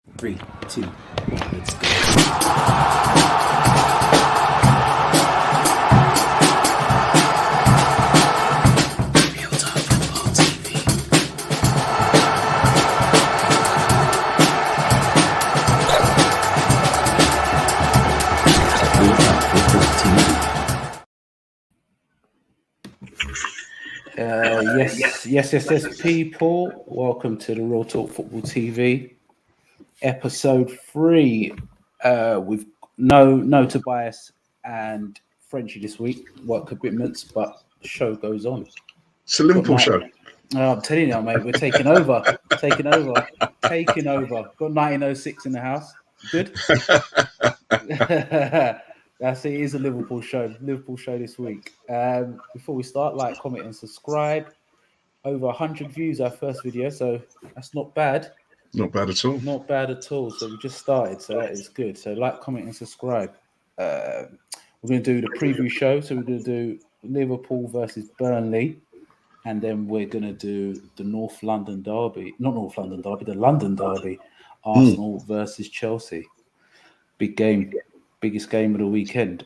3, 2, 1, let's go. Yes, people. Welcome to the Real Talk Football TV, Episode 3. With no Tobias and Frenchie this week, work commitments, but the show goes on. It's a Liverpool show. I'm telling you, mate, we're taking over. Taking over. Got 1906 in the house. Good. That's it. It is a Liverpool show. Liverpool show this week. Before we start, like, comment, and subscribe. Over 100 views our first video, so that's not bad. Not bad at all. Not bad at all. So we just started, so that is good. So like, comment, and subscribe. We're going to do the preview show. So we're going to do Liverpool versus Burnley, and then we're going to do the North London derby. Not North London derby, the London derby. Arsenal versus Chelsea. Big game. Biggest game of the weekend.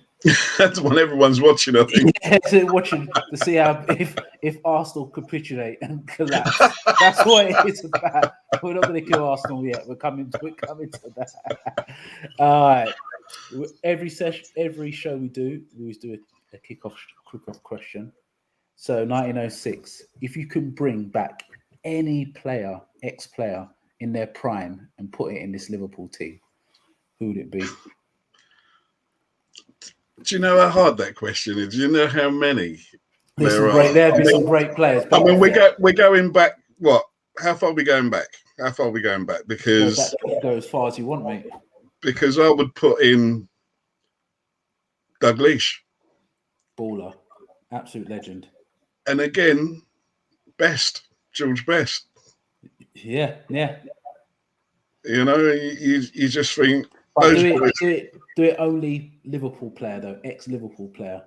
That's what everyone's watching, I think. Yeah, so watching to see how if Arsenal capitulate and collapse. That's what it is about. We're not going to kill Arsenal yet. We're coming to that. All right. Every show we always do a kickoff question. So 1906. If you can bring back any player, ex-player in their prime and put it in this Liverpool team, who would it be? Do you know how hard that question is? Do you know how many there are? There have been some great players. I mean, we're going back. What? How far are we going back? Because go as far as you want, mate. Because I would put in Dalglish. Baller, absolute legend. And again, George Best. Yeah. You know, you just think. Do it only Liverpool player though, ex-Liverpool player.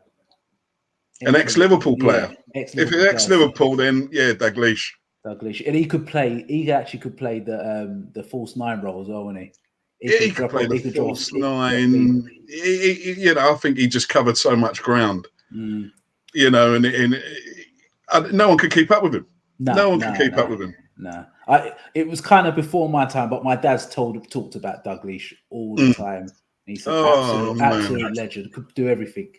An ex-Liverpool player. Yeah, if it's ex-Liverpool, then yeah, Dalglish. And he could play. He actually could play the false nine role as well, wouldn't he? He could play the false nine. I think he just covered so much ground. You know, and no one could keep up with him. No one could keep up with him. No. It was kind of before my time, but my dad's talked about Dalglish all the time. He said absolute legend, could do everything.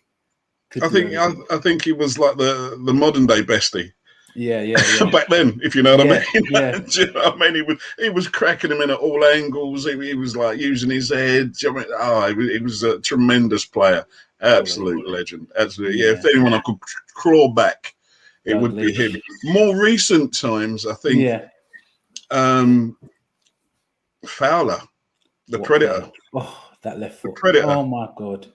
I think he was like the modern day bestie. Yeah. Back then, if you know what I mean. Yeah. Do you know what I mean? He was cracking him in at all angles. He was like using his head. He was a tremendous player. Absolute legend. Absolutely. Yeah. If anyone I could claw back, it would be him. More recent times, I think. Yeah. Fowler, the Predator. Oh, that left foot. The Predator. Oh my God,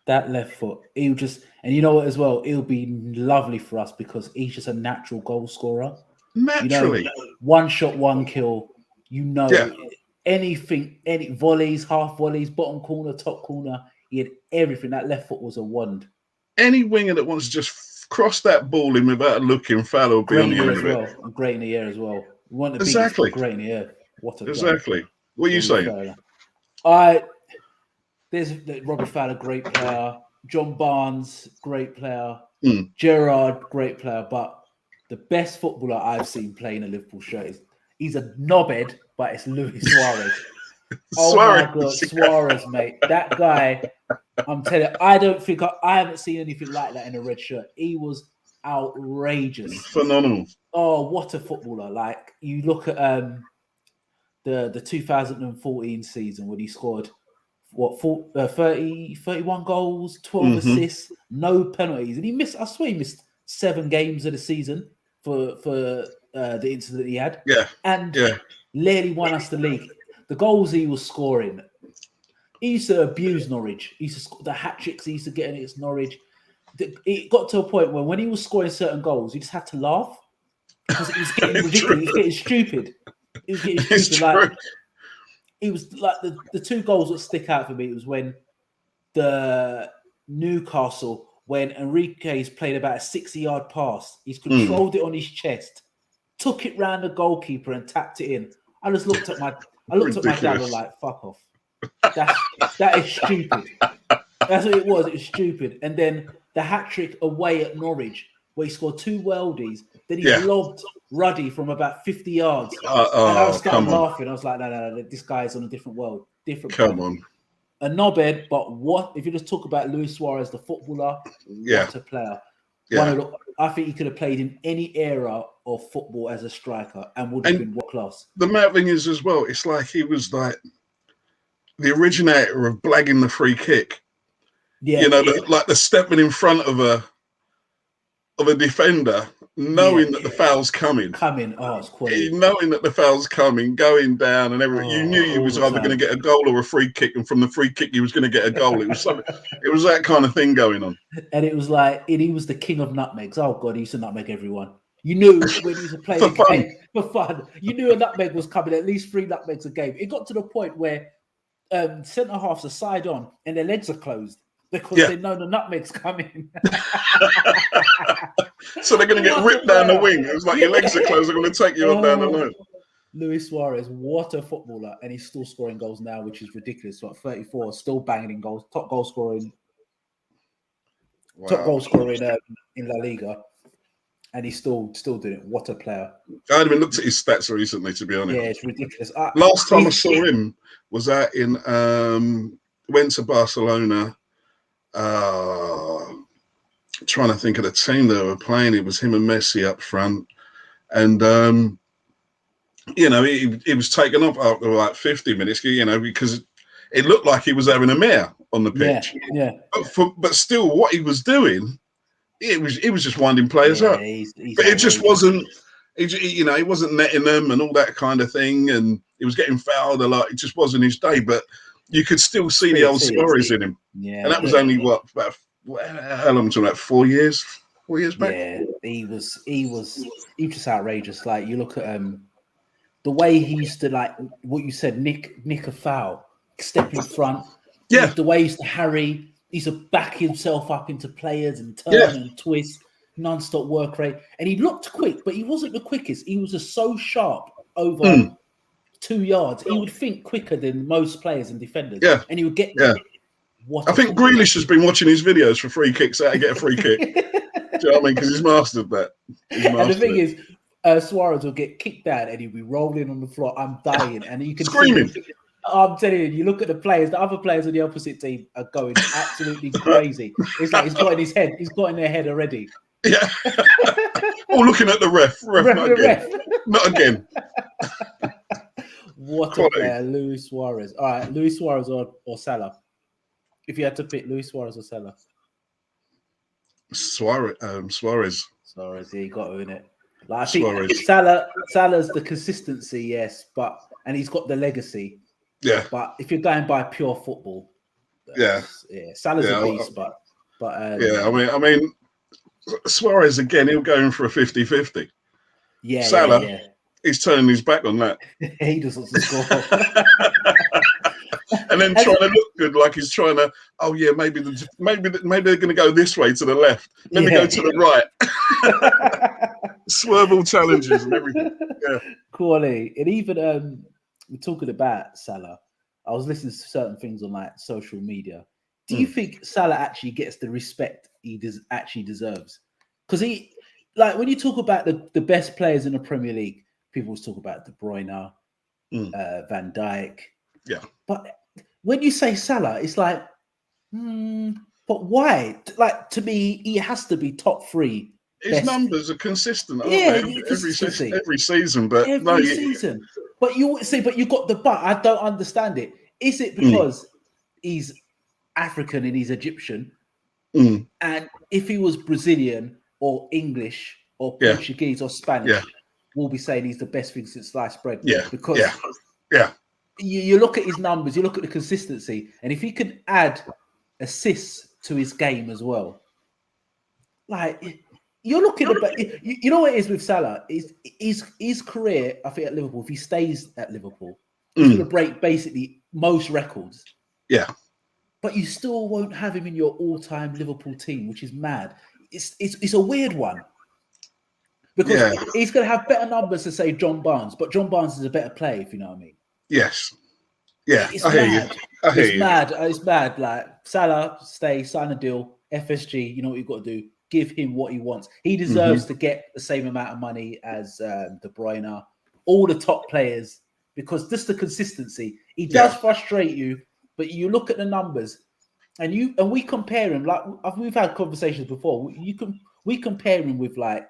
that left foot. He'll just, and you know what as well. It'll be lovely for us because he's just a natural goal scorer. Naturally, one shot, one kill. Anything, any volleys, half volleys, bottom corner, top corner. He had everything. That left foot was a wand. Any winger that wants to just cross that ball in without looking, Fowler will be on the end of it. Great in the air as well. Exactly. Great in the air. What a exactly. Guy. What are you saying? There's Robbie Fowler, great player. John Barnes, great player. Gerrard, great player. But the best footballer I've seen playing a Liverpool shirt he's a knobhead, but it's Luis Suarez. My God, Suarez, mate. That guy, I'm telling you, I haven't seen anything like that in a red shirt. He was outrageous. Phenomenal. Oh, what a footballer. Like, you look at the 2014 season when he scored 31 goals, 12 assists, no penalties, and he missed 7 games of the season for the incident he had. Nearly won us the league. The goals he was scoring, he used to abuse Norwich. He used to score the hat tricks he used to get against Norwich. It got to a point where when he was scoring certain goals, you just had to laugh because it was getting ridiculous. It was getting stupid. It was like the 2 goals that stick out for me was when the Newcastle, when Enrique's played about a 60-yard pass, he's controlled it on his chest, took it round the goalkeeper and tapped it in. I just looked at I looked at my dad and was like, fuck off. That is stupid. That's what it was. It was stupid. And then the hat-trick away at Norwich, where he scored 2 worldies, then he lobbed Ruddy from about 50 yards. And I started laughing. I was like, no, this guy is on a different world. Come on. A knobhead, but what if you just talk about Luis Suarez, the footballer? What a player! I think he could have played in any era of football as a striker and would have been world class. The mad thing is as well, it's like he was like the originator of blagging the free kick. Yeah, like the stepping in front of a defender, knowing that the foul's coming. It's quality. Knowing that the foul's coming, going down and everything. You knew you was either going to get a goal or a free kick, and from the free kick you was going to get a goal. It was that kind of thing going on. And it was like, he was the king of nutmegs. Oh God, he used to nutmeg everyone. You knew when he was playing the game for fun. You knew a nutmeg was coming, at least 3 nutmegs a game. It got to the point where centre halves are side on and their legs are closed. Because they know the nutmeg's coming. So they're going to get ripped down the wing. It was like your legs are closed. They're going to take you on down the line. Luis Suarez, what a footballer. And he's still scoring goals now, which is ridiculous. So at 34, still banging in goals. Top goal scorer in in La Liga. And he's still doing it. What a player. I haven't even looked at his stats recently, to be honest. Yeah, it's ridiculous. Last time I saw him was went to Barcelona. Trying to think of the team they were playing. It was him and Messi up front, and he was taken off after like 50 minutes, because it looked like he was having a mare on the pitch. Yeah. But still, what he was doing, he was just winding players up. But it just wasn't. He wasn't netting them and all that kind of thing, and he was getting fouled a lot. It just wasn't his day, but you could still see the old Suarez in him. Yeah, and that was only how long was it? 4 years? 4 years back. Yeah, he was just outrageous. Like, you look at the way he used to, like what you said, nick a foul, step in front. Yeah, the way he used to harry, he used to back himself up into players and turn and twist, non-stop work rate. And he looked quick, but he wasn't the quickest. He was just so sharp over 2 yards. He would think quicker than most players and defenders. Yeah. And he would get there. I think Grealish has been watching his videos for free kicks, how to get a free kick. Do you know what I mean? Because he's mastered that. And the thing is, Suarez will get kicked out and he'll be rolling on the floor. I'm dying. And you can screaming. I'm telling you, you look at the players, the other players on the opposite team are going absolutely crazy. It's like he's got in their head already. Yeah. Looking at the ref. Not again. What a player, Luis Suarez. All right, Luis Suarez or Salah? If you had to pick Luis Suarez or Salah? Suarez. Suarez, yeah, you got to win it. Like, I think Salah's the consistency, yes, and he's got the legacy. Yeah. But if you're going by pure football, Salah's a beast, but I mean, Suarez again, he'll go in for a 50-50. Yeah. Salah, he's turning his back on that. He doesn't score. And then trying to look good, like he's trying to. Oh yeah, maybe they're going to go this way to the left. Let me go to the right. Swerve all challenges and everything. Yeah, quality. And even we're talking about Salah. I was listening to certain things on like social media. Do you think Salah actually gets the respect he actually deserves? Because he, like, when you talk about the best players in the Premier League, people always talk about De Bruyne, Van Dijk. Yeah. But when you say Salah, it's like, but why? Like, to me, he has to be top 3. His numbers are consistent, aren't they? Every season, but season. But you got the but. I don't understand it. Is it because he's African and he's Egyptian? And if he was Brazilian or English or Portuguese or Spanish, we'll be saying he's the best thing since sliced bread. Yeah. Because you look at his numbers, you look at the consistency, and if he can add assists to his game as well, like, you're looking at, you know what it is with Salah? Is his career, I think, at Liverpool, if he stays at Liverpool, he's going to break basically most records. Yeah. But you still won't have him in your all-time Liverpool team, which is mad. It's a weird one. Because he's going to have better numbers to say John Barnes, but John Barnes is a better player, if you know what I mean. Yes. Yeah, It's I hear mad. you. I hear It's you. mad. It's mad. Like Salah, stay, sign a deal. FSG, you know what you've got to do. Give him what he wants. He deserves to get the same amount of money as De Bruyne, all the top players, because just the consistency. He does frustrate you, but you look at the numbers, and we compare him. Like we've had conversations before. We compare him with like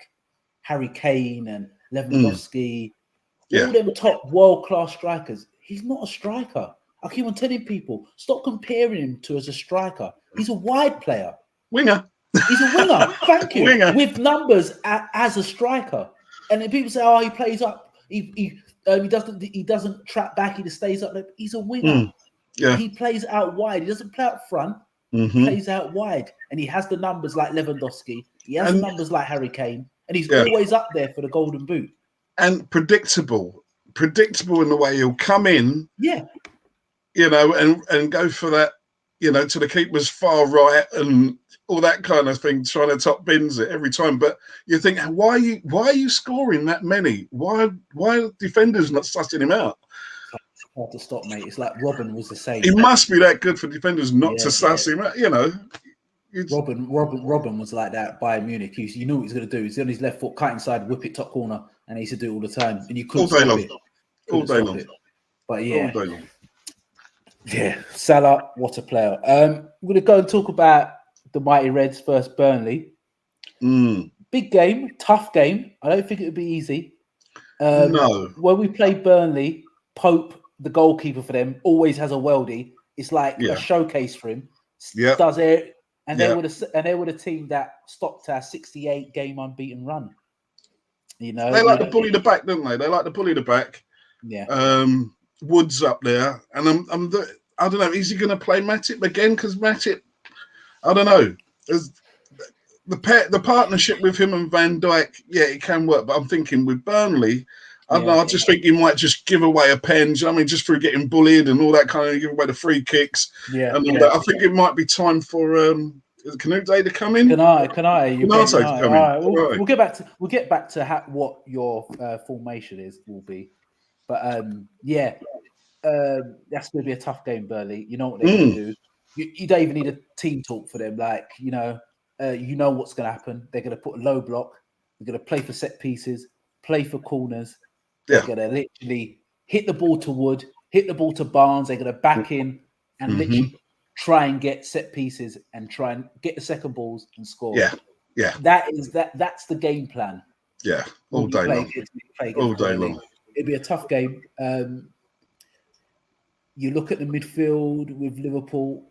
Harry Kane and Lewandowski, all them top world-class strikers. He's not a striker. I keep on telling people, stop comparing him to as a striker. He's a wide player. Winger. He's a winger. Thank you. Winger. With numbers as a striker. And then people say, oh, he plays up. He doesn't trap back. He just stays up there. He's a winger. He plays out wide. He doesn't play up front. He plays out wide. And he has the numbers like Lewandowski. He has the numbers like Harry Kane. And he's always up there for the golden boot. And predictable in the way he'll come in. Yeah. You know, and go for that, you know, to the keeper's far right and all that kind of thing, trying to top bins it every time. But you think, why are you scoring that many? Why are defenders not sussing him out? It's hard to stop, mate. It's like Robin was the same. He must be that good for defenders not to suss him out, you know. Robin was like that by Munich. You knew what he was going to do. He's on his left foot, cut inside, whip it top corner, and he used to do it all the time. And you couldn't stop it. All day long. But yeah. All day long. Yeah, Salah, what a player. We're going to go and talk about the Mighty Reds versus Burnley. Big game, tough game. I don't think it would be easy. No. When we play Burnley, Pope, the goalkeeper for them, always has a worldie. It's like a showcase for him. Does it, and they were the team that stopped our 68 game unbeaten run. You know, they like to bully the back, don't they? They like to bully the back. Yeah. Woods up there, and I don't know. Is he going to play Matip again? Because Matip, I don't know. The partnership with him and Van Dijk, it can work. But I'm thinking with Burnley, I don't know. I just think you might just give away a pen. I mean, just through getting bullied and all that kind of give away the free kicks. I think it might be time for Canute to come in. Canate to come in. All right, we'll get back to what your formation will be. But that's going to be a tough game, Burnley. You know what they're going to do. You don't even need a team talk for them. Like, you know what's going to happen. They're going to put a low block. They're going to play for set pieces, play for corners. They're going to literally hit the ball to Wood, hit the ball to Barnes. They're going to back in and literally try and get set pieces and try and get the second balls and score. That's the game plan. Yeah, all day long. All day long. It'd be a tough game. You look at the midfield with Liverpool.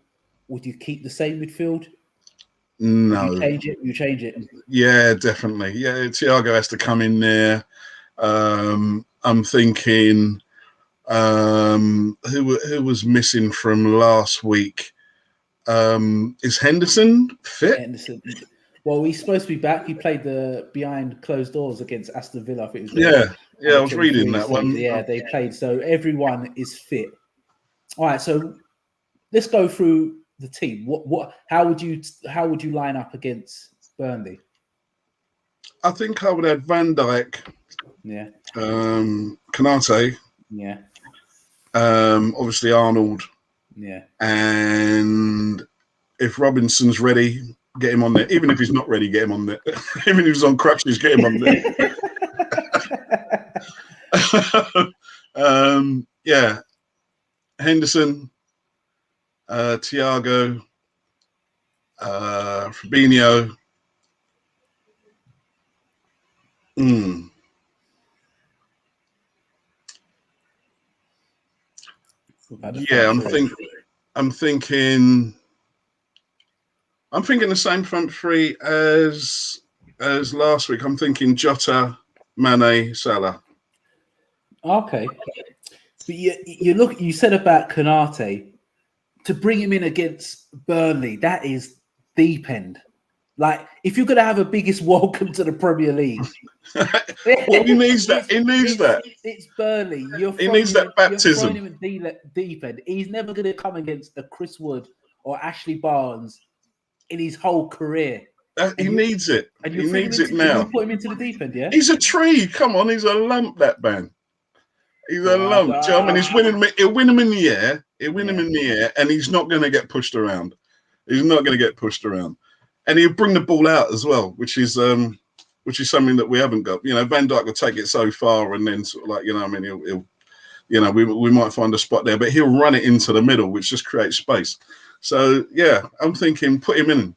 Would you keep the same midfield? No. You change it. Yeah, definitely. Yeah, Thiago has to come in there. I'm thinking who was missing from last week? Is Henderson fit? Henderson. Well, he's supposed to be back. He played the behind closed doors against Aston Villa. I think it was I was reading that one. Yeah, they played. So everyone is fit. All right, so let's go through the team. How would you line up against Burnley? I think I would add Van Dijk. Yeah. Canate. Yeah. Obviously Arnold. Yeah. And if Robinson's ready, get him on there. Even if he's not ready, get him on there. Even if he's on crutches, get him on there. Henderson, Thiago, Fabinho. I'm thinking the same front three as last week. I'm thinking Jota, Mane, Salah. Okay. But you said about Canate, to bring him in against Burnley, that is deep end. Like, if you're going to have a biggest welcome to the Premier League. Well, he needs that. It's Burnley. He needs that baptism. You're throwing him in deep end. He's never going to come against a Chris Wood or Ashley Barnes in his whole career. He needs it. He needs it now. You put him into the deep end, yeah? He's a tree. Come on, he's a lump, that man. He's a lump. Do you know what I mean? He'll win him in the air. He'll win him in the air, and he's not going to get pushed around. He's not going to get pushed around, and he'll bring the ball out as well, which is something that we haven't got. You know, Van Dijk will take it so far, and then sort of like, you know, I mean, he'll you know, we might find a spot there, but he'll run it into the middle, which just creates space. So yeah, I'm thinking, put him in.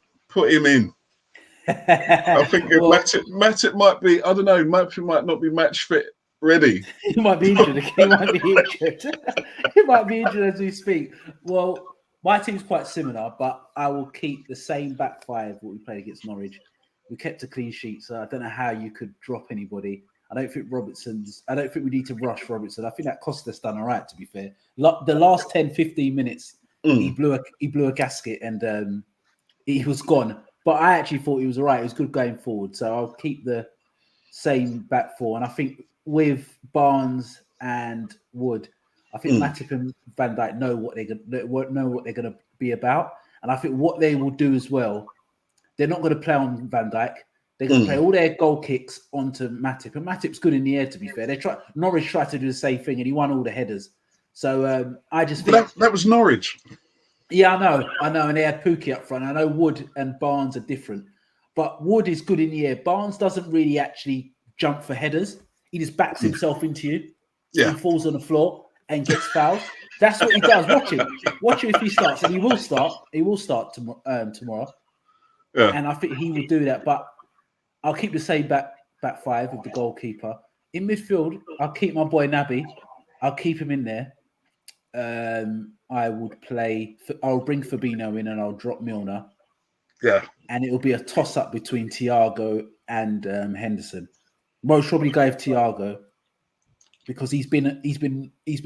I think Matip might be. I don't know. Matip might not be match fit ready. He might be injured. He might be injured as we speak. Well, my team's quite similar, but I will keep the same back five what we played against Norwich. We kept a clean sheet, so I don't know how you could drop anybody. I don't think we need to rush Robertson. I think that Costa's done all right, to be fair. The last 10, 15 minutes, he blew a gasket and he was gone. But I actually thought he was all right. He was good going forward. So I'll keep the same back four. And I think with Barnes and Wood, I think Matip and Van Dijk know what they're going to be about. And I think what they will do as well, they're not going to play on Van Dijk. They're going to play all their goal kicks onto Matip. And Matip's good in the air, to be fair. Norwich tried to do the same thing, and he won all the headers. So I just think... That was Norwich. Yeah, I know. And they had Pookie up front. I know Wood and Barnes are different. But Wood is good in the air. Barnes doesn't really actually jump for headers. He just backs himself into you. Yeah. He falls on the floor and gets fouled. That's what he does. Watch him if he starts. And he will start. He will start tomorrow. Yeah. And I think he will do that. But I'll keep the same back five with the goalkeeper. In midfield, I'll keep my boy Naby. I'll keep him in there. I'll bring Fabinho in and I'll drop Milner. Yeah. And it'll be a toss-up between Thiago and Henderson. Most probably go with Thiago because he's been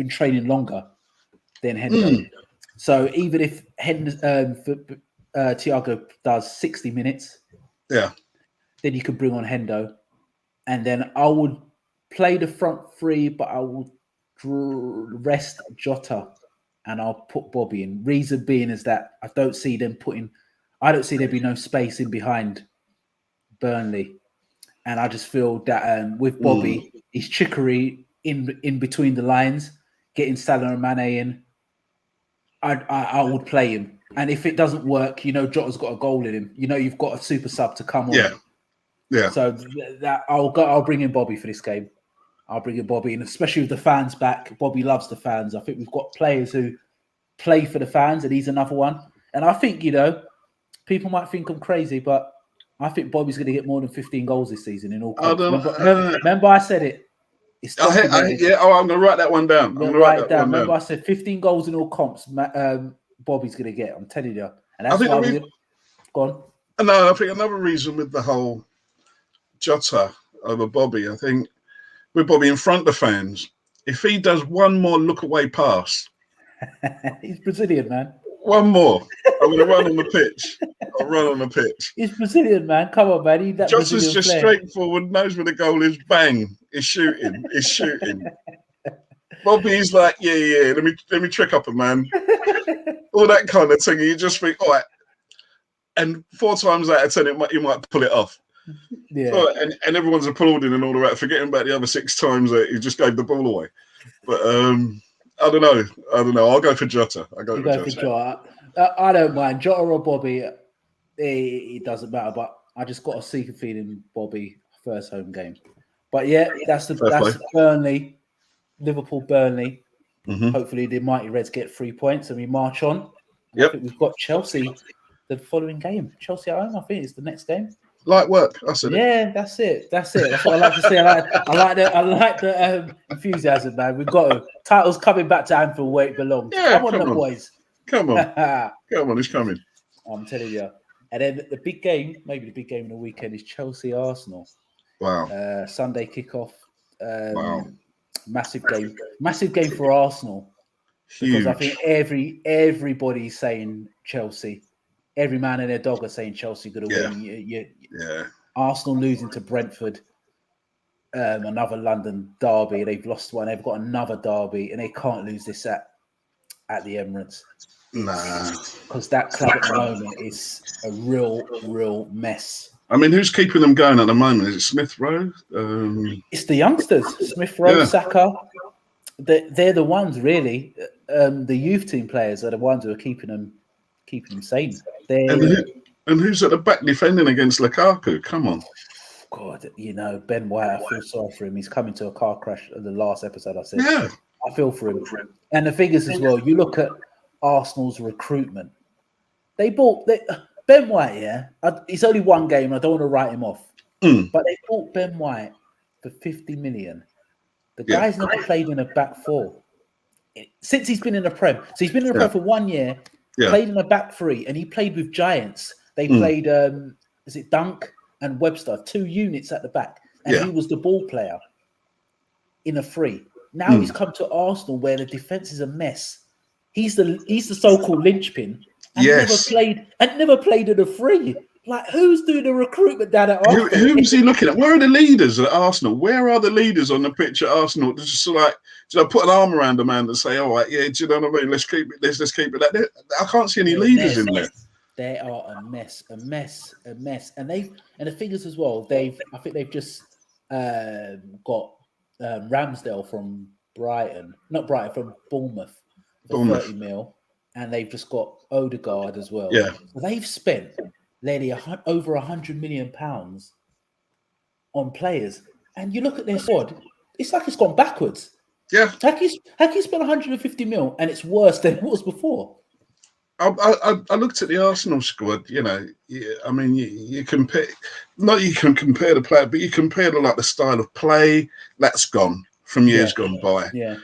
training longer than Henderson. So even if Thiago does 60 minutes, then you could bring on Hendo. And then I would play the front three, but I will rest Jota and I'll put Bobby in. Reason being is that I don't see there be no space in behind Burnley. And I just feel that with Bobby, his trickery in between the lines, getting Salah and Mane in, I would play him. And if it doesn't work, you know Jota's got a goal in him. You know you've got a super sub to come on. Yeah. So that I'll bring in Bobby for this game. I'll bring in Bobby, and especially with the fans back. Bobby loves the fans. I think we've got players who play for the fans, and he's another one. And I think, people might think I'm crazy, but I think Bobby's going to get more than 15 goals this season in all comps. Remember I said it. I'm going to write that one down. Remember I said 15 goals in all comps. Bobby's going to get. I'm telling you. And that's why go on. No, I think another reason with the whole Jota over Bobby, I think with Bobby in front of the fans, if he does one more look away pass, he's Brazilian, man. One more, I'm going to run on the pitch. I'll run on the pitch. He's Brazilian, man. Come on, man. Jota's just straightforward, knows where the goal is. Bang! He's shooting. Bobby's like, yeah. Let me trick up a man. All that kind of thing. You just think, all right. And 4 times out of 10, you might pull it off. Yeah. So, and everyone's applauding and all that, forgetting about the other 6 times that he just gave the ball away. But I don't know. I'll go for Jota. For Jota. I don't mind Jota or Bobby. It doesn't matter. But I just got a secret feeling Bobby first home game. But yeah, that's Burnley, Liverpool, Burnley. Mm-hmm. Hopefully the Mighty Reds get 3 points and we march on. Yep. I think we've got Chelsea the following game. Chelsea at home. I think it's the next game. Light work. I said it. That's it. That's what I like to say. I like the enthusiasm, man. We've got to. Titles coming back to Anfield where it belongs. Yeah, come on, boys. Come on, it's coming. I'm telling you. And then the big game, maybe the big game of the weekend is Chelsea Arsenal. Wow. Sunday kickoff. Wow. Massive game for Arsenal. Huge. Because I think everybody's saying Chelsea. Every man and their dog are saying Chelsea going to win. Yeah. Arsenal losing to Brentford, another London derby. They've lost one. They've got another derby, and they can't lose this at the Emirates. Nah. Because that club at the moment is a real mess. I mean, who's keeping them going at the moment? Is it Smith Rowe? It's the youngsters. Smith Rowe, Saka. they're the ones really. The youth team players are the ones who are keeping them sane. And who's at the back defending against Lukaku? Come on. God, Ben White, I feel sorry for him. He's coming to a car crash in the last episode. I said, Yeah. I feel for him. And the thing is as well, you look at Arsenal's recruitment. They bought Ben White, yeah. It's only one game. I don't want to write him off. But they bought Ben White for 50 million. The guy's never played in a back four since he's been in the Prem. So he's been in the Prem for 1 year, played in a back three, and he played with giants. They played, is it Dunk and Webster, 2 units at the back, and he was the ball player in a free. Now he's come to Arsenal where the defense is a mess. He's the so-called linchpin, and never played in a free. Like, who's doing the recruitment down at Arsenal? Who's he looking at? Where are the leaders at Arsenal? Where are the leaders on the pitch at Arsenal? Just like, put an arm around a man and say, "All right, yeah, do you know what I mean? Let's keep it. Let's keep it like that." I can't see any leaders in there. They are a mess, and the figures as well. I think they've just got Ramsdale from from Bournemouth for 30 mil, and they've just got Odegaard as well. Yeah, so they've spent nearly over £100 million on players, and you look at their squad, it's like it's gone backwards. Yeah, how can you spend 150 mil and it's worse than it was before? I looked at the Arsenal squad. I mean, you compare, not you can compare the player, but you compare the style of play that's gone from years gone by. Yeah.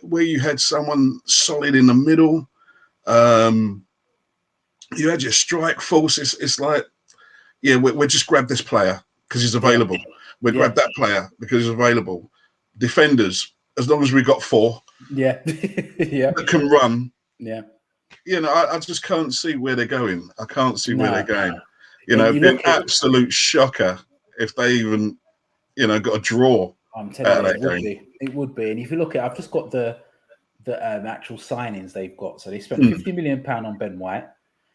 Where you had someone solid in the middle. You had your strike force. It's like, we'll just grab this player because he's available. We'll grab that player because he's available. Defenders, as long as we've got 4 that can run. Yeah. I just can't see where they're going. I can't see where they're going. It'd be an absolute shocker if they even, got a draw. I'm telling you, it would be. And if you look at, I've just got the actual signings they've got. So they spent £50 million on Ben White.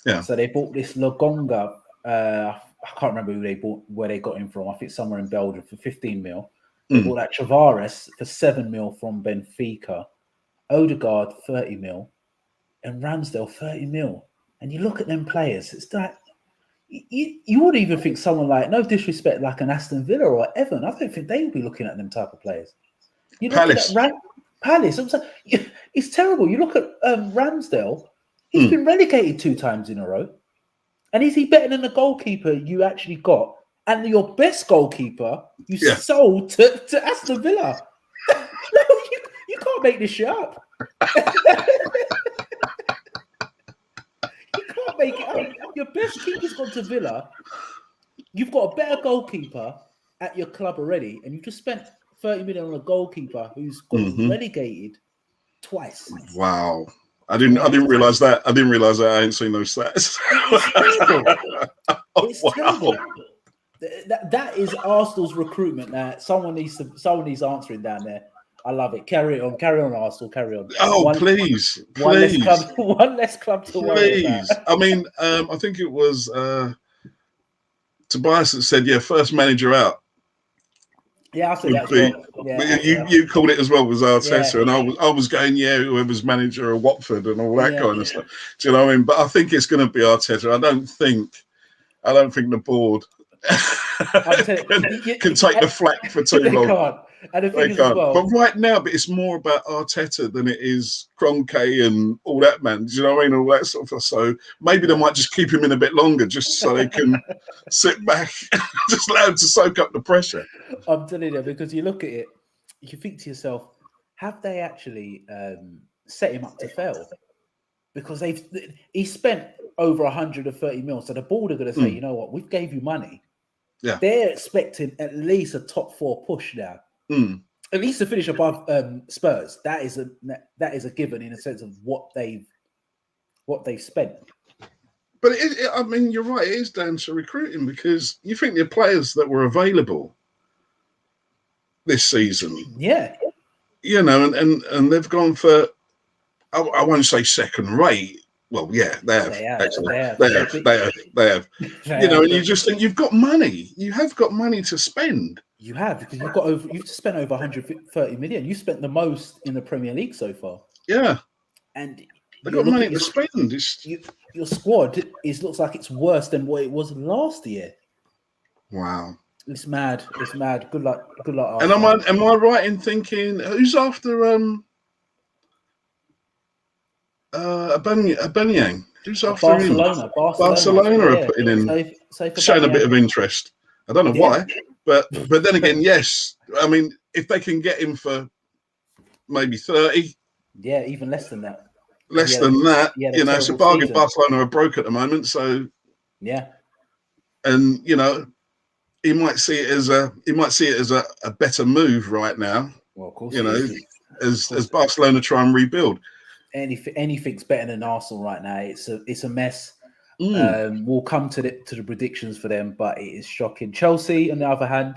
Yeah. So they bought this Lagonga. I can't remember where they got him from. I think somewhere in Belgium for 15 mil. They bought that Tavares for 7 mil from Benfica. Odegaard 30 mil. And Ramsdale 30 mil. And you look at them players, it's like you would even think someone like, no disrespect, like an Aston Villa or Everton, I don't think they would be looking at them type of players. You look Palace. At Palace. It's terrible. You look at Ramsdale, he's been relegated 2 times in a row. And is he better than the goalkeeper you actually got? And your best goalkeeper you sold to Aston Villa. No, you can't make this shit up. You can't make it up. Your best keeper's gone to Villa. You've got a better goalkeeper at your club already, and you've just spent 30 million on a goalkeeper who's got relegated twice. Wow. I didn't realize that. I ain't seen those stats. It's terrible. That is Arsenal's recruitment. Someone needs answering down there. I love it. Carry on, Arsenal. Carry on. Oh, please. One less club to worry about. I mean, I think it was Tobias that said, first manager out. Yeah, I said that as well. Yeah, you called it as well, was Arteta, and I was going, whoever's manager of Watford and all that kind of stuff. Do you know what I mean? But I think it's going to be Arteta. I don't think the board can take the flak for too long. Can't. And the thing is as well, but right now, it's more about Arteta than it is Kroenke and all that, man. Do you know what I mean? All that sort of stuff. So maybe they might just keep him in a bit longer, just so they can sit back, just allow him to soak up the pressure. I'm telling you, because you look at it, you think to yourself, have they actually set him up to fail? Because he spent over 130 mil, so the board are going to say, you know what, we gave you money. Yeah, they're expecting at least a top 4 push now. At least to finish above Spurs. That is a given in a sense of what they've spent. But I mean, you're right. It is down to recruiting, because you think the players that were available this season, and they've gone for, I won't say second rate, Well, yeah, they have. Actually, they have. And you just think you've got money. You have got money to spend. You have, because you've spent over 130 million. You spent the most in the Premier League so far. Yeah, and they've got money to spend. Your squad looks like it's worse than what it was last year. Wow, it's mad. It's mad. Good luck. And am I right in thinking who's after Aubameyang? Who's after Barcelona? him? Barcelona are putting in, showing a bit of interest. I don't know why, but then again, yes. I mean, if they can get him for maybe 30, even less than that. It's a bargain. Season. Barcelona are broke at the moment, so and he might see it as a better move right now. Well, of course, as Barcelona try and rebuild. Anything's better than Arsenal right now. It's a mess. We'll come to the predictions for them, but it is shocking. Chelsea, on the other hand,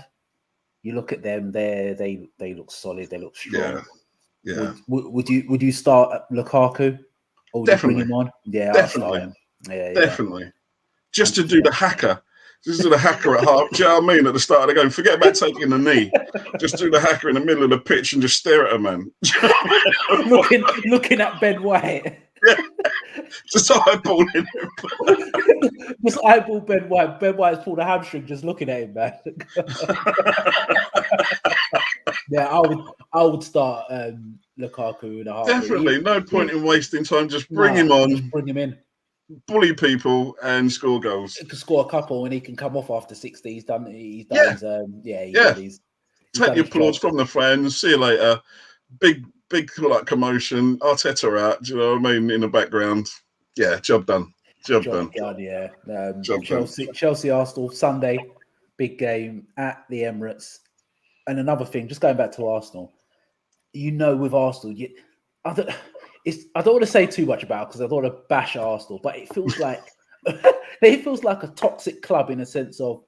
you look at them. They look solid. They look strong. Yeah. Would you start Lukaku? Or definitely. Bring him on? Yeah, definitely. I'll start him. Definitely. Just to do the hacker. Just do the hacker at half. Do you know what I mean? At the start of the game, forget about taking the knee. Just do the hacker in the middle of the pitch and just stare at a man. looking at Ben White. Yeah. Just eyeballing him. Just eyeball Ben White. Ben White's pulled a hamstring just looking at him, man. I would start Lukaku in a heartbeat. Definitely, no point in wasting time. Just bring him on. Just bring him in. Bully people and score goals. He can score a couple and he can come off after 60. He's done his Take the applause from the fans. See you later. Big like commotion. Arteta out. Do you know what I mean? In the background. Yeah, job done. Job done. Yeah. Chelsea, Arsenal Sunday, big game at the Emirates. And another thing, just going back to Arsenal, with Arsenal, I don't want to say too much about it because I don't want to bash Arsenal, but it feels like a toxic club in a sense of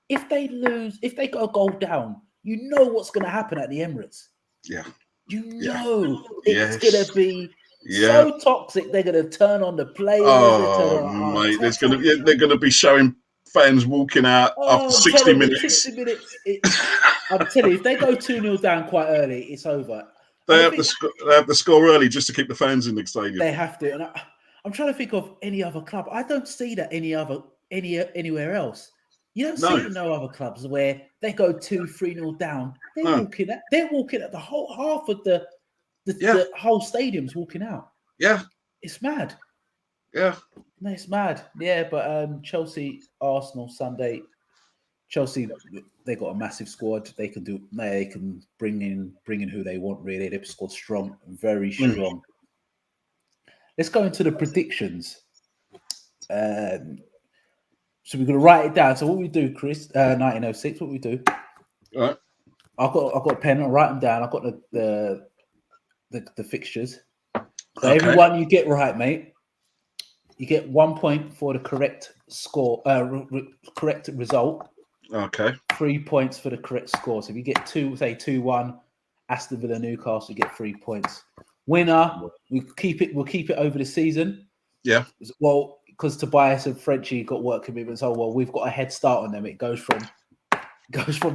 if they lose, if they go a goal down, what's going to happen at the Emirates. Yeah. It's going to be so toxic. They're going to turn on the players. Mate, they're going to be showing fans walking out after 60 minutes. 60 minutes. I'm telling you, if they go 2-0 down quite early, it's over. They have to score early just to keep the fans in the stadium. They have to. And I'm trying to think of any other club. I don't see that anywhere else. You don't see it in no other clubs where they go 2-3-0 down. They're walking at the whole half of the whole stadium's walking out. Yeah. It's mad. Yeah. No, it's mad. Yeah, but Chelsea, Arsenal Sunday. Chelsea, they got a massive squad. They can bring in who they want. Really, they've scored strong, very strong. Let's go into the predictions. So we're gonna write it down. So what we do, Chris? 1906. What we do? All right. I've got a pen. I'll write them down. I've got the fixtures. So everyone you get right, mate. You get 1 point for the correct score, correct result. Okay. 3 points for the correct score. So if you get 2-1, Aston Villa, Newcastle, you get 3 points. Winner, we'll keep it over the season. Yeah. Well, because Tobias and Frenchie got work commitments. We've got a head start on them. It goes from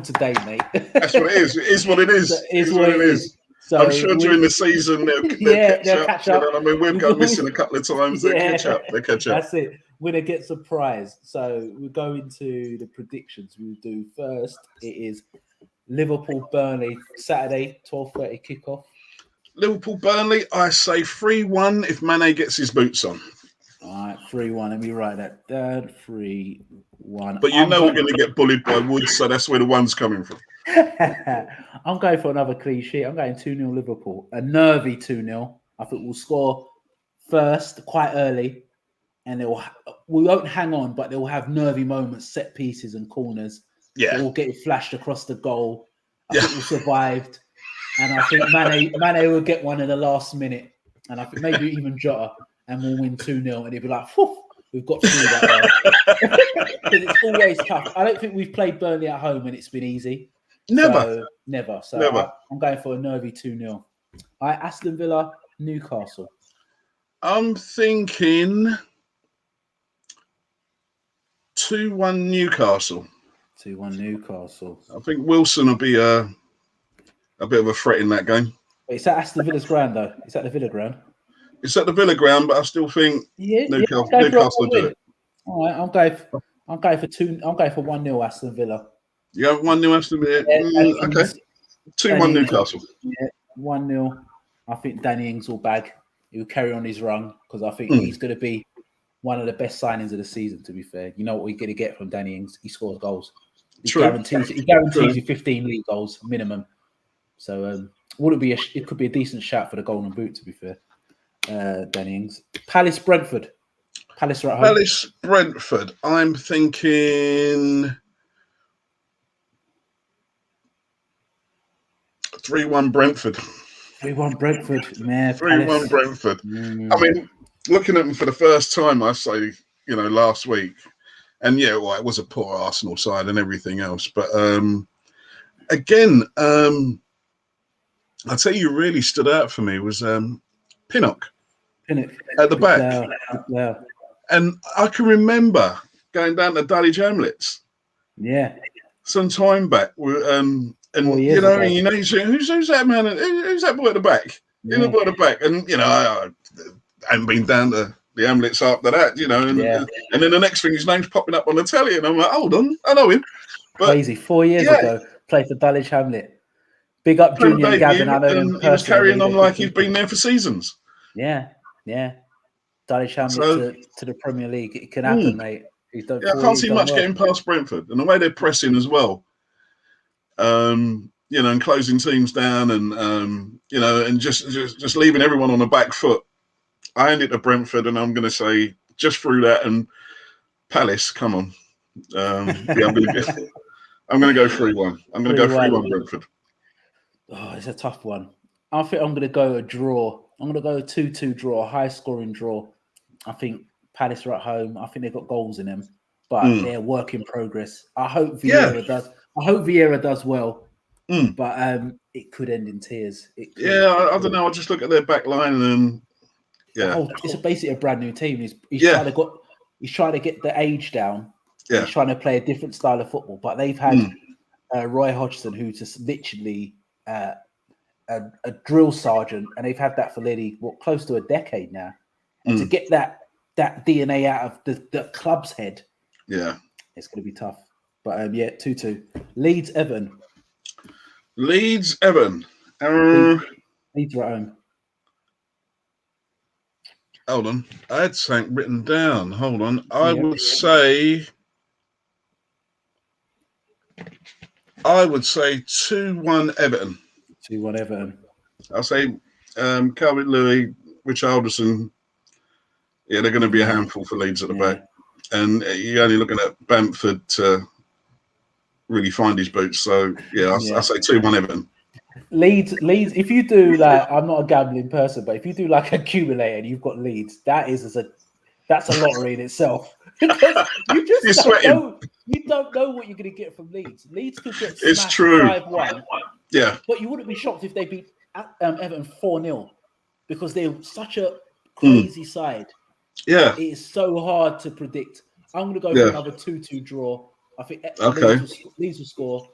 today, mate. That's what it is. It is what it is. It is what it is. So I'm sure during the season they'll catch up. You know what I mean, we'll go missing a couple of times. They catch up. That's it. Winner gets a prize. So we go into the predictions. We'll do first. It is Liverpool Burnley Saturday 12:30 kickoff. Liverpool Burnley. I say 3-1 if Mane gets his boots on. All right, 3-1. Let me write that down. 3-1. But we're going to get bullied by Woods, so that's where the one's coming from. I'm going for another clean sheet. I'm going 2-0 Liverpool. A nervy 2-0. I think we'll score first quite early, and we won't hang on, but they'll have nervy moments, set pieces and corners. Yeah. They'll get flashed across the goal. I think we survived. And I think Mane will get one in the last minute. And I think maybe even Jota. And we'll win 2-0. And he'll be like, we've got through that. Because it's always tough. I don't think we've played Burnley at home and it's been easy. Never. So I'm going for a nervy 2-0. All right, Aston Villa, Newcastle. I'm thinking 2-1 Newcastle. 2-1 Newcastle. I think Wilson will be a bit of a threat in that game. Wait, is that Aston Villa's ground though? Is that the Villa ground? It's at the Villa ground, but I still think Newcastle will do it. All right, I'm going for 1-0 Aston Villa. You have 1-0 Aston Villa. Okay, 2-1 Newcastle. Yeah, 1-0. I think Danny Ings will bag. He'll carry on his run because I think he's going to be one of the best signings of the season. To be fair, you know what we're going to get from Danny Ings? He scores goals. He guarantees you 15 league goals minimum. So it could be a decent shout for the Golden Boot. To be fair. Danny Ings. Palace Brentford. Palace are at home. Palace Brentford. I'm thinking 3-1 Brentford. 3-1 Brentford. Yeah, 3-1 Brentford. I mean, looking at them for the first time, I say, last week, and it was a poor Arsenal side and everything else. But again, I'd say you really stood out for me was Pinnock at the back. And I can remember going down to Dulwich Hamlets. Yeah. Some time back. And you say, who's that man? Who's that boy at the back? Yeah. Who's the boy at the back? And, I haven't been down to the Hamlets after that, and then the next thing his name's popping up on the telly and I'm like, hold on, I know him. But, crazy. 4 years ago, played for Dulwich Hamlet. Big up Junior and Gavin. I know him he was carrying on like he's been there for seasons. Yeah. Dulwich Hamlet to the Premier League. It can happen, mate. I can't see much getting past Brentford. And the way they're pressing as well, and closing teams down and, and just leaving everyone on the back foot. I hand it to Brentford and I'm going to say just through that and Palace, come on. I'm going to go 3-1. I'm going to go 3-1 Brentford. Oh, it's a tough one. I think I'm going to go a draw. I'm going to go a 2-2 draw, a high-scoring draw. I think Palace are at home. I think they've got goals in them, but they're work in progress. I hope Vieira does. I hope Vieira does well, but it could end in tears. I don't know. I just look at their back line and it's basically a brand new team. He's trying to get the age down. Yeah. He's trying to play a different style of football, but they've had Roy Hodgson, who's just literally a drill sergeant, and they've had that for nearly close to a decade now. And to get that DNA out of the club's head, it's going to be tough. But 2-2. Leeds Everton. Leeds Everton. Leeds are at home. Hold on, I had something written down. Hold on, I would say 2-1 Everton. 2-1 Everton. I'll say Calvert Lewin, Richarlison. Yeah, they're going to be a handful for Leeds at the back. And you're only looking at Bamford to really find his boots. So, I say 2-1 Everton. Leeds, if you do I'm not a gambling person, but if you do accumulate and you've got Leeds, that's a lottery in itself. Because you don't know what you're going to get from Leeds. Leeds could get smashed 5-1. Yeah. But you wouldn't be shocked if they beat Everton 4-0 because they're such a crazy side. Yeah. It is so hard to predict. I'm going to go for another 2-2 draw. I think Leeds will score,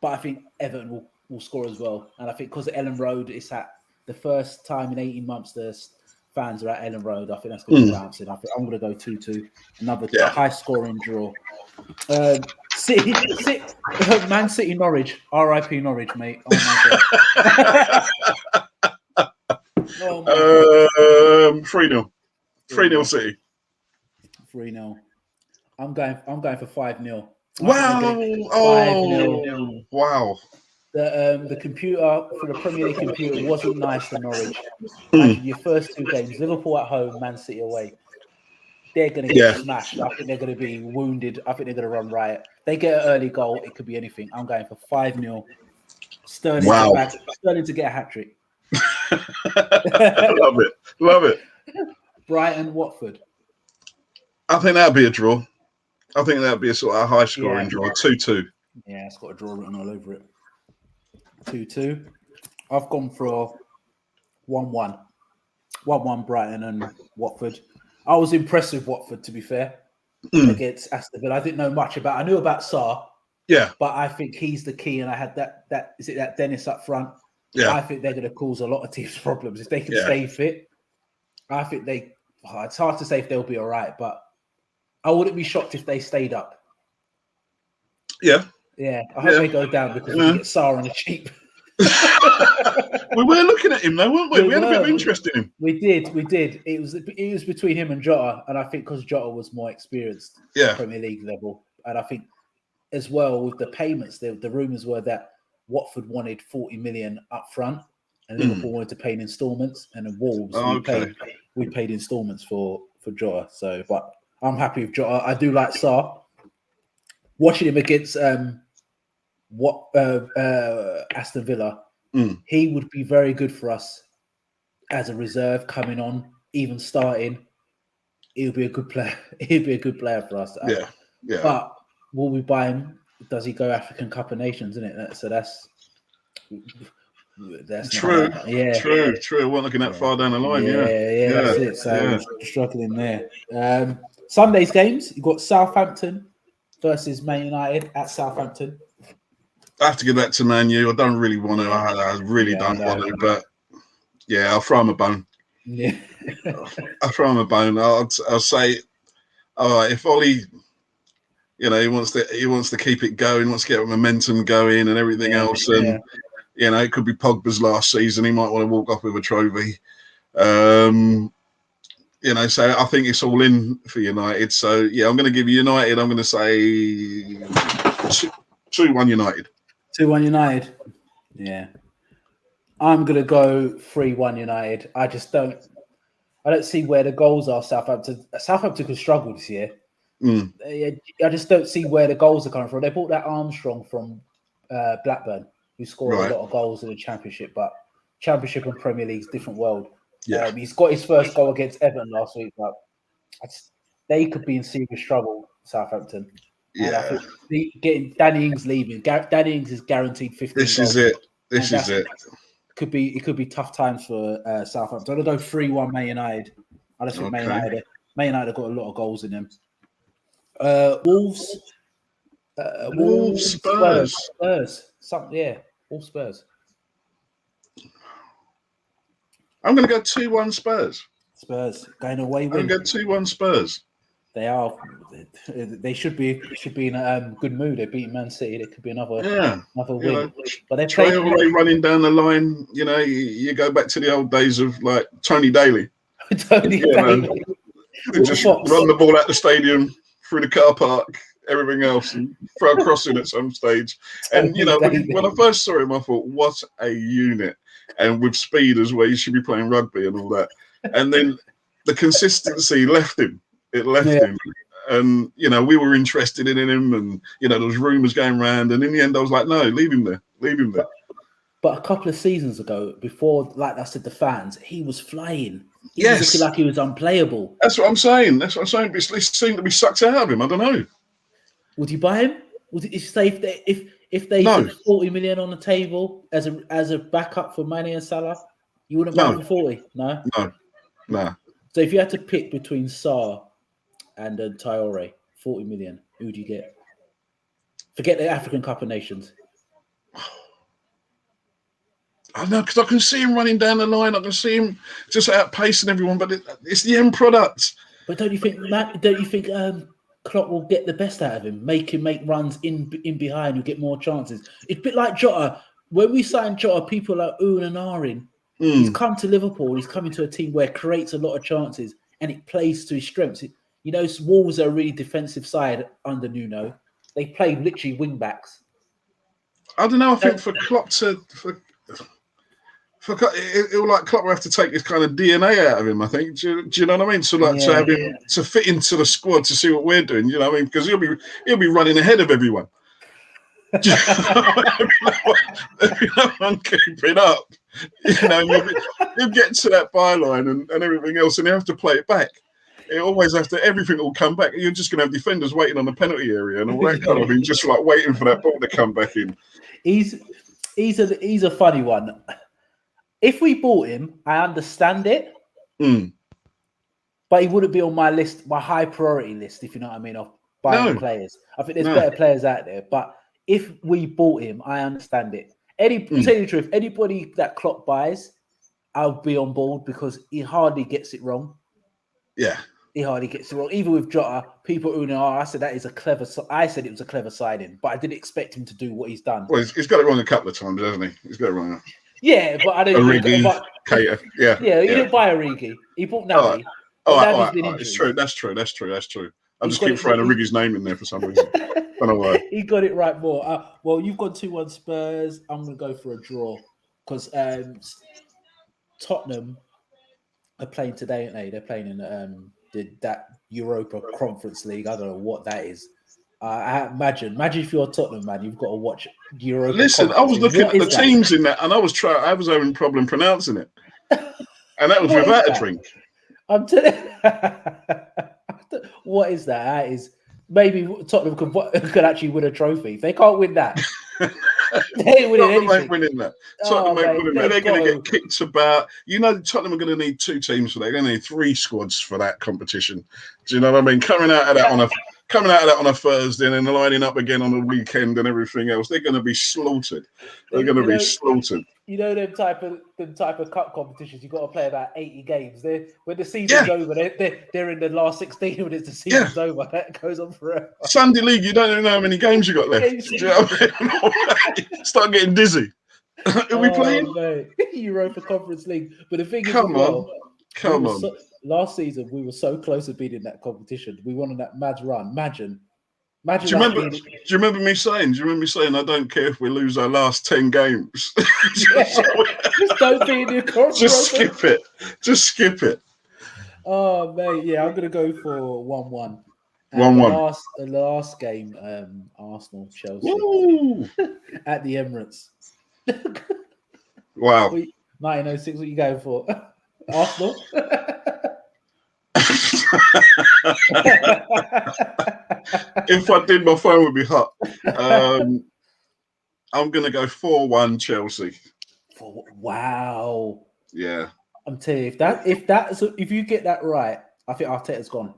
but I think Everton will score as well. And I think because at Ellen Road, it's at the first time in 18 months the fans are at Ellen Road. I think that's going to be bouncing. I think I'm going to go 2-2. Another high-scoring draw. Man City Norwich. R.I.P. Norwich, mate. Oh, my God. 3-0. 3-0 City. 3-0. I'm going for 5-0. Wow! 5-0. Wow! The computer for the Premier League computer wasn't nice for Norwich. Imagine your first two games: Liverpool at home, Man City away. They're going to get smashed. I think they're going to be wounded. I think they're going to run riot. They get an early goal. It could be anything. I'm going for 5-0. Sterling to get a hat trick. Love it. Brighton, Watford. I think that'd be a draw. I think that'd be a sort of high scoring draw. 2-2. Yeah, it's got a draw written all over it. 2-2. I've gone for 1-1. 1-1 Brighton and Watford. I was impressed with Watford, to be fair, against Aston Villa. I didn't know much about. I knew about Sarr, but I think he's the key. And I had that is it that Dennis up front? Yeah, I think they're going to cause a lot of teams problems if they can stay fit. I think it's hard to say if they'll be all right, but I wouldn't be shocked if they stayed up. Yeah. I hope they go down because we can get Sarr on the cheap. We were looking at him though, weren't we? We had a bit of interest in him. We did. It was between him and Jota, and I think because Jota was more experienced at Premier League level, and I think as well with the payments, the rumours were that Watford wanted 40 million up front, and Liverpool wanted to pay in instalments, and the Wolves we paid instalments for Jota. So, but I'm happy with Jota. I do like Sarr. Watching him against Aston Villa, he would be very good for us as a reserve coming on, even starting. He'll be a good player. He'll be a good player for us. Yeah. But will we buy him? Does he go African Cup of Nations? Isn't it? So that's true. True. We're not looking that far down the line. Yeah. That's it. So struggling there. Sunday's games. You've got Southampton versus Man United at Southampton. I have to give that to Man U. I don't really want to. I really don't want to, but I'll throw him a bone. Yeah, I'll throw him a bone. I'll say, all right, if Ollie, he wants to keep it going, wants to get momentum going and everything else, and it could be Pogba's last season. He might want to walk off with a trophy. So I think it's all in for United. So I'm going to give United. I'm going to say 2-1 United. 2-1 United. Yeah. I'm going to go 3-1 United. I don't see where the goals are. Southampton could struggle this year. I just don't see where the goals are coming from. They bought that Armstrong from Blackburn, who scored a lot of goals in the Championship, but Championship and Premier League's different world. He's got his first goal against Everton last week, but they could be in serious trouble, Southampton. And I think getting Danny Ings leaving. Danny Ings is guaranteed 15 goals. This is it. It could be tough times for Southampton. I'm going to go 3-1 Man United. I just think Man United have got a lot of goals in them. Wolves, Spurs. Wolves, Spurs. I'm going to go 2-1 Spurs. Spurs going away. I'm going to go 2-1 Spurs. They are. They should be in a good mood. They're beating Man City. There could be another win. But they're playing running down the line. You go back to the old days of like Tony Daly. Just run the ball out the stadium, through the car park, everything else, and throw a cross in at some stage. And when I first saw him, I thought, what a unit! And with speed as well, you should be playing rugby and all that. And then the consistency left him. It left him. And, we were interested in him, and, there was rumours going around. And in the end, I was like, no, leave him there. But a couple of seasons ago, before, like I said, the fans, he was flying. He was looking like he was unplayable. That's what I'm saying. But it seemed to be sucked out of him. I don't know. Would you buy him? Would you say if they put 40 million on the table as a backup for Mane and Salah, you wouldn't buy him for 40? No. So if you had to pick between Sarr and Traore, 40 million, who would you get? Forget the African Cup of Nations. I don't know, because I can see him running down the line. I can see him just outpacing everyone, but it's the end product. But don't you think Klopp will get the best out of him, make him make runs in behind, who get more chances? It's a bit like Jota. When we signed Jota, people like Owen and Arin. He's come to Liverpool. He's coming to a team where it creates a lot of chances and it plays to his strengths. Wolves are a really defensive side under Nuno. They play literally wing backs. I don't know. I think for Klopp Klopp will have to take this kind of DNA out of him. I think. Do you know what I mean? So to have him to fit into the squad to see what we're doing. You know what I mean? Because he'll be running ahead of everyone. Do you know everyone keeping up. You'll get to that byline and everything else, and you have to play it back. It always has to. Everything will come back. You're just going to have defenders waiting on the penalty area and all that kind of thing, just like waiting for that ball to come back in. He's a funny one. If we bought him, I understand it. But he wouldn't be on my list, my high priority list, if you know what I mean, of buying players. I think there's better players out there. But if we bought him, I understand it. Tell you the truth, anybody that Klopp buys, I'll be on board because he hardly gets it wrong. Yeah. He hardly gets it wrong. Even with Jota, people who know, I said that is a clever. I said it was a clever signing, but I didn't expect him to do what he's done. Well, he's got it wrong a couple of times, hasn't he? He's got it wrong. Yeah, but I don't. Origi, Keita, yeah, he didn't buy Origi. He bought Naby. Naby's been injured. It's true. That's true. I just keep throwing Origi's name in there for some reason. Don't know why. He got it right more. Well, you've gone 2-1 Spurs. I'm going to go for a draw because Tottenham are playing today, aren't they? They're playing in that Europa Conference League. I don't know what that is. Imagine if you're Tottenham, man, you've got to watch Europa. Listen, I was looking at the teams in that, and I was having a problem pronouncing it, and that was without a drink. I'm telling. What is that? That is maybe Tottenham could actually win a trophy. If they can't win that, they ain't winning anything. Ain't winning that. Tottenham ain't winning that. They're going to get kicked about. You know, Tottenham are going to need 2 teams for that. They're going to need 3 squads for that competition. Do you know what I mean? Coming out of that on a Thursday and then lining up again on the weekend and everything else, they're going to be slaughtered. They're going to be slaughtered. You know them type of cup competitions. You got to play about 80 games. When the season's over, they're in the last 16 when the season's over. That goes on forever. Sunday League, you don't even know how many games you got left. Do you know what I mean? Start getting dizzy. Are we playing? Mate. Europa Conference League. But the thing is, come on. Last season, we were so close to being in that competition. We won on that mad run. Imagine. Do you remember me saying? I don't care if we lose our last 10 games. Just don't be in the conference. Just skip it. Oh mate, yeah, I'm gonna go for 1-1. 1-1. The last game, Arsenal Chelsea at the Emirates. Wow. 1906. What are you going for? Arsenal. If I did, my phone would be hot. I'm going to go 4-1 Chelsea. Wow. Yeah. I'm telling you, if you get that right, I think Arteta's gone.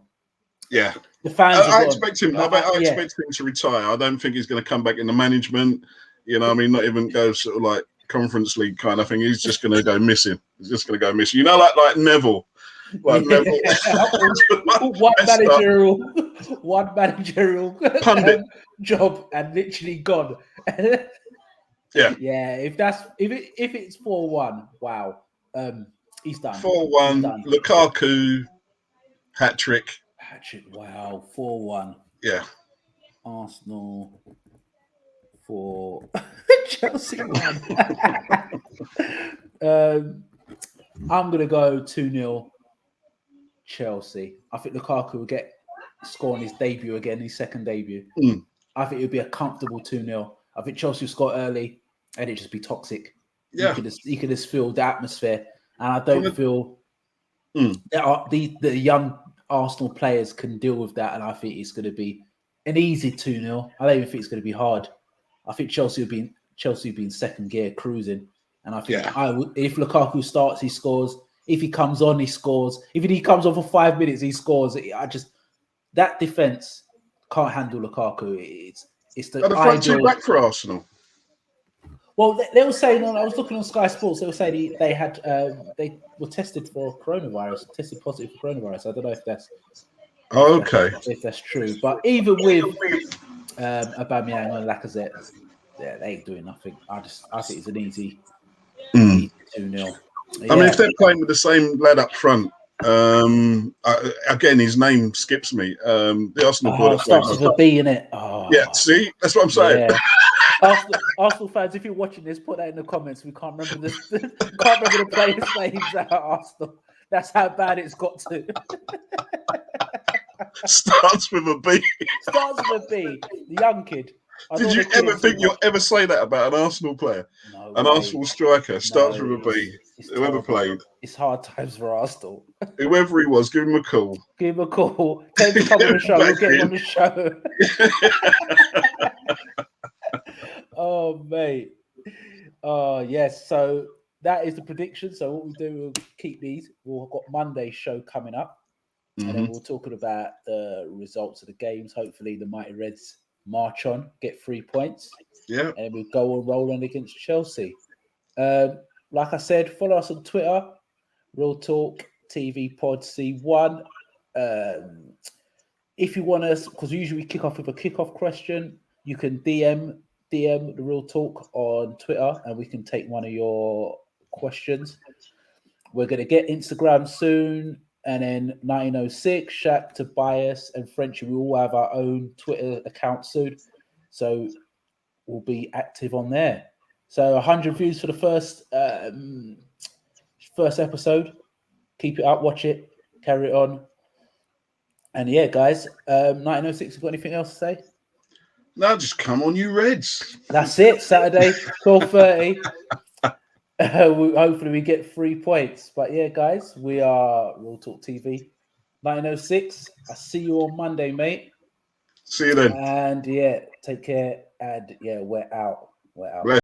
Yeah. The fans. I expect him. I expect him to retire. I don't think he's going to come back in the management. You know, what I mean, not even go sort of like Conference League kind of thing. He's just going to go missing. You know, like Neville. Neville. one managerial pundit job and literally gone. Yeah. If it's 4-1, wow. He's done. 4-1. Lukaku hat trick. Wow. 4-1. Yeah. Arsenal 4. Chelsea 1. I'm gonna go 2-0 Chelsea. I think Lukaku will score on his debut again, his second debut. I think it would be a comfortable 2-0. I think Chelsea will score early and it'd just be toxic. Yeah. You can just feel the atmosphere. And I don't feel that the young Arsenal players can deal with that. And I think it's going to be an easy 2-0. I don't even think it's going to be hard. I think Chelsea will be in second gear, cruising. And I think if Lukaku starts, he scores. If he comes on, he scores. If he comes on for 5 minutes, he scores. That defense can't handle Lukaku. It's the front two back for Arsenal. Well, they were saying I was looking on Sky Sports. They were saying they were tested for coronavirus, tested positive for coronavirus. I don't know if that's if that's true. But even with Aubameyang and Lacazette, they ain't doing nothing. I think it's an easy 2-0. I mean, if they're playing with the same lad up front, again, his name skips me. The Arsenal board starts with a B in it. Oh. Yeah, see, that's what I'm saying. Yeah. Arsenal fans, if you're watching this, put that in the comments. We can't remember the players' names at Arsenal. That's how bad it's got to. Starts with a B. The young kid. Did you ever think you'll ever say that about an Arsenal player? No an way. Arsenal striker starts with a B. Whoever played. It's hard times for Arsenal. Whoever he was, give him a call. Tell him to come on the show. We'll get him on the show. Oh, mate. Oh, yes. So that is the prediction. So what we do, we'll keep these. We've got Monday's show coming up. And then we'll talk about the results of the games. Hopefully the Mighty Reds march on, get 3 points. Yeah. And we'll go on rolling against Chelsea. Like I said, follow us on Twitter, Real Talk TV Pod C1. If you want us, because usually we kick off with a kickoff question, you can DM the Real Talk on Twitter and we can take one of your questions. We're going to get Instagram soon. And then 1906, Shaq, Tobias, and Frenchy, we all have our own Twitter account soon. So we'll be active on there. So 100 views for the first episode. Keep it up, watch it, carry it on. And yeah, guys, 1906, you got anything else to say? No, just come on, you Reds. That's it, Saturday, 12:30. Hopefully we get 3 points. But yeah, guys, we are Real Talk TV 1906. I'll see you on Monday, mate. See you then. And yeah, take care. And yeah, we're out.